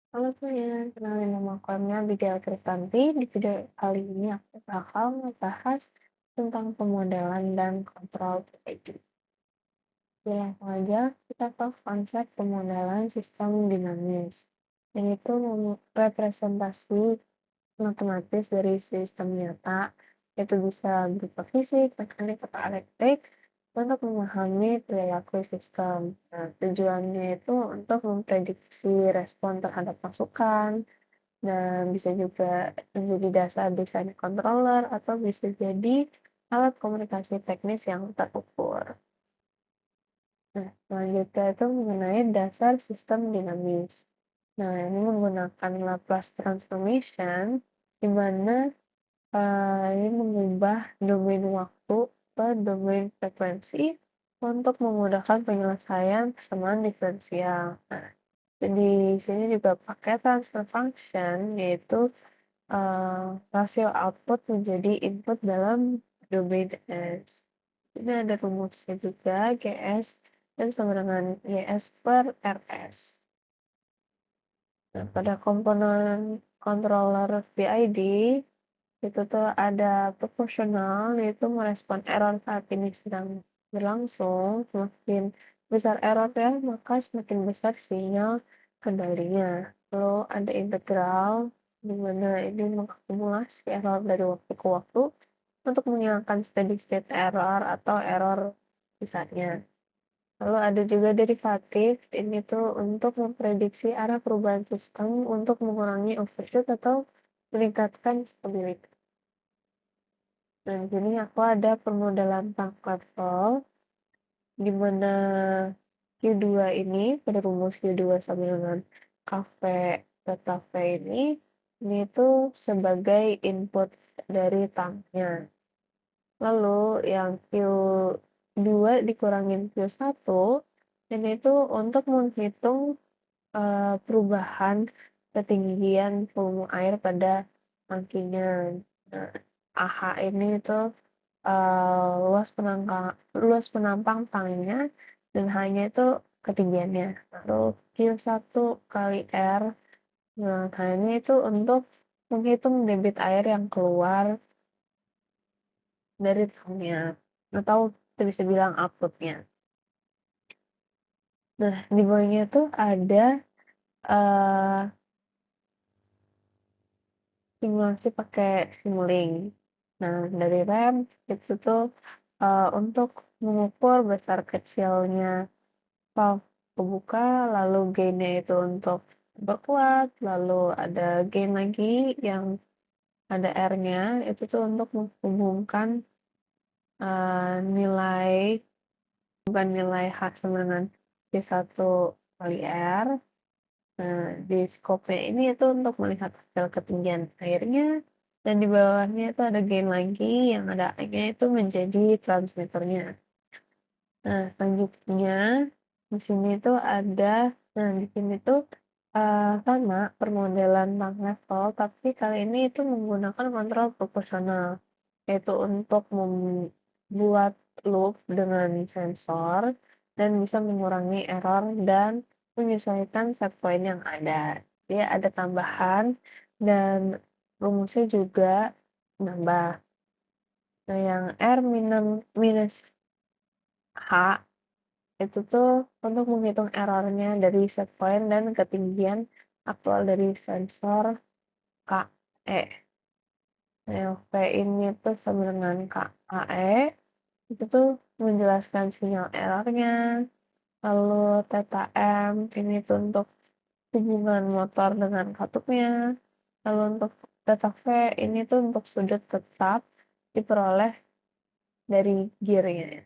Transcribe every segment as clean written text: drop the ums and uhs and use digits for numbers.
Halo semuanya, kenalin nama aku Abigail Kristanti. Di video kali ini aku bakal ngebahas tentang pemodelan dan kontrol PPG. Jadi langsung aja kita tahu konsep pemodelan sistem dinamis. Yang itu representasi matematis dari sistem nyata, itu bisa berupa fisik, mekanik, atau elektrik, untuk memahami perilaku sistem. Nah, tujuannya itu untuk memprediksi respon terhadap masukan, dan bisa juga menjadi dasar desain controller atau bisa jadi alat komunikasi teknis yang terukur. Nah, selanjutnya itu mengenai dasar sistem dinamis. Nah, ini menggunakan Laplace transformation, di mana ini mengubah domain waktu ke domain frekuensi untuk memudahkan penyelesaian persamaan diferensial. Nah, di sini juga pakai transfer function, yaitu rasio output menjadi input dalam domain S. Ini ada rumusnya juga, GS dan sama dengan YS per RS. Nah, pada komponen controller PID, itu tuh ada proporsional, yaitu merespon error saat ini sedang berlangsung. Semakin besar errornya, maka semakin besar sinyal kendalinya. Lalu ada integral, di mana ini mengakumulasi error dari waktu ke waktu untuk menghilangkan steady state error atau error sisanya. Lalu ada juga derivatif, ini tuh untuk memprediksi arah perubahan sistem untuk mengurangi overshoot atau meningkatkan stabilitas. Nah, di sini aku ada permodalan tank level, di mana Q2 ini, pada rumus Q2 sama dengan KV beta V ini itu sebagai input dari tanknya. Lalu yang Q2 dikurangin Q1, ini itu untuk menghitung perubahan ketinggian volume air pada tangkinya. Nah, AH ini itu luas penampang tanknya, dan hanya itu ketinggiannya. Lalu Q1 kali R, nah ini itu untuk menghitung debit air yang keluar dari tanknya, atau kita bisa bilang outputnya. Nah, di bawahnya tuh ada uh, simulasi pakai Simulink. Nah, dari RAM itu tuh untuk mengukur besar kecilnya valve kebuka, lalu gainnya itu untuk berkuat, lalu ada gain lagi yang ada R-nya, itu tuh untuk menghubungkan nilai, bukan nilai H sama dengan C1 kali R. Nah, di scope-nya ini itu untuk melihat hasil ketinggian airnya, dan di bawahnya itu ada gain lagi yang ada A-nya itu menjadi transmitternya. Nah, selanjutnya di sini tuh ada, nah di sini tuh sama permodelan bank level, tapi kali ini itu menggunakan kontrol proporsional, yaitu untuk membuat loop dengan sensor dan bisa mengurangi error dan menyesuaikan set point yang ada. Dia ada tambahan dan rumusnya juga nambah. Nah, yang R minus H itu tuh untuk menghitung errornya dari set point dan ketinggian aktual dari sensor KE. Nah, V ini tuh sama dengan KAE, itu tuh menjelaskan sinyal errornya. Lalu theta M ini tuh untuk hubungan motor dengan katupnya. Lalu untuk theta V ini tuh untuk sudut tetap diperoleh dari gearnya.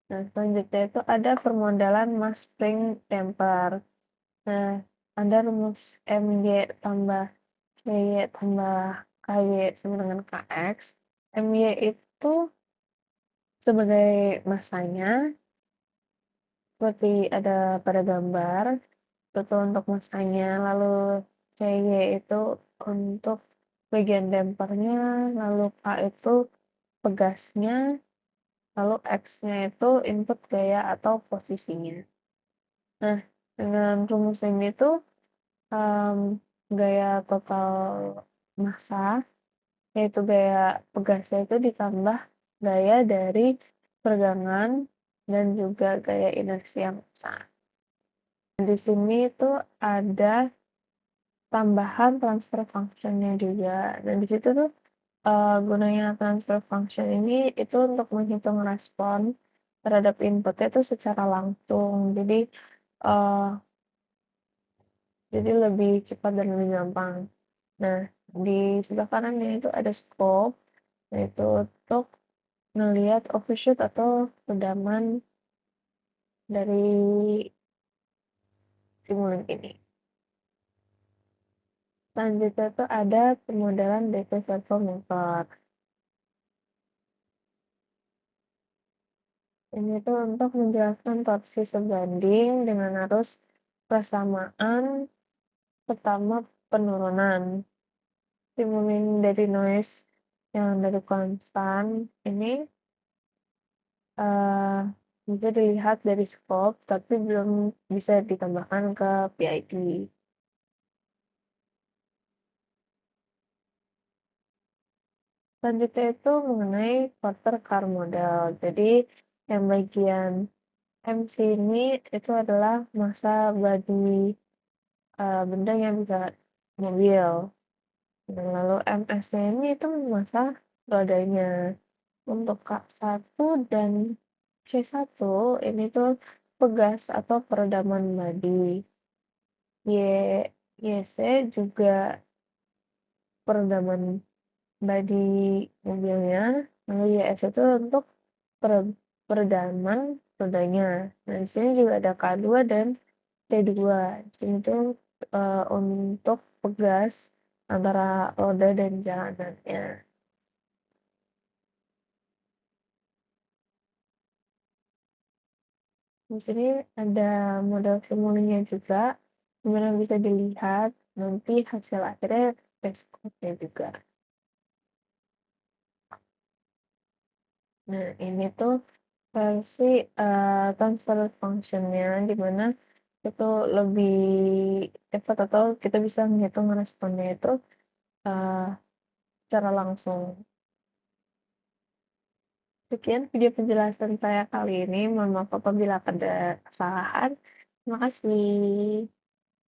Nah, selanjutnya itu ada permodalan mass spring damper. Nah, ada rumus MY tambah CY tambah KY sama dengan KX. MY itu sebagai masanya, seperti ada pada gambar, itu untuk masanya. Lalu CY itu untuk bagian dampernya, lalu K itu pegasnya, lalu X-nya itu input gaya atau posisinya. Nah, dengan rumus ini tuh, gaya total massa, yaitu gaya pegasnya itu ditambah gaya dari peregangan dan juga gaya inersi yang massa. Di sini tuh ada tambahan transfer function-nya juga. Dan di situ tuh gunanya transfer function ini itu untuk menghitung respon terhadap inputnya itu secara langsung. Uh, jadi lebih cepat dan lebih gampang. Nah, di sebelah kanannya itu ada scope, yaitu untuk melihat overshoot atau redaman dari simulink ini. Selanjutnya tuh ada pemodelan DC servomotor. Ini tuh untuk menjelaskan torsi sebanding dengan arus persamaan pertama penurunan. Simulink dari noise yang dari konstan ini uh, bisa dilihat dari scope, tapi belum bisa ditambahkan ke PID. Selanjutnya itu mengenai quarter car model. Jadi yang bagian MC ini itu adalah massa badi benda yang bisa mobil. Dan lalu MS-nya ini itu massa rodanya. Untuk K1 dan C1 ini tuh pegas atau peredaman badi. YC juga peredaman badi mobilnya. Lalu YS itu untuk peredaman rodanya. Nah, di sini juga ada K2 dan T2. Di sini tuh untuk pegas antara roda dan jalanannya. Di sini ada model simulasinya juga, dimana bisa dilihat nanti hasil akhirnya dashboardnya juga. Nah, ini tuh versi transfer functionnya, dimana itu lebih cepat atau kita bisa menghitung responnya itu uh, secara langsung. Sekian video penjelasan saya kali ini. Mohon maaf apabila ada kesalahan. Terima kasih.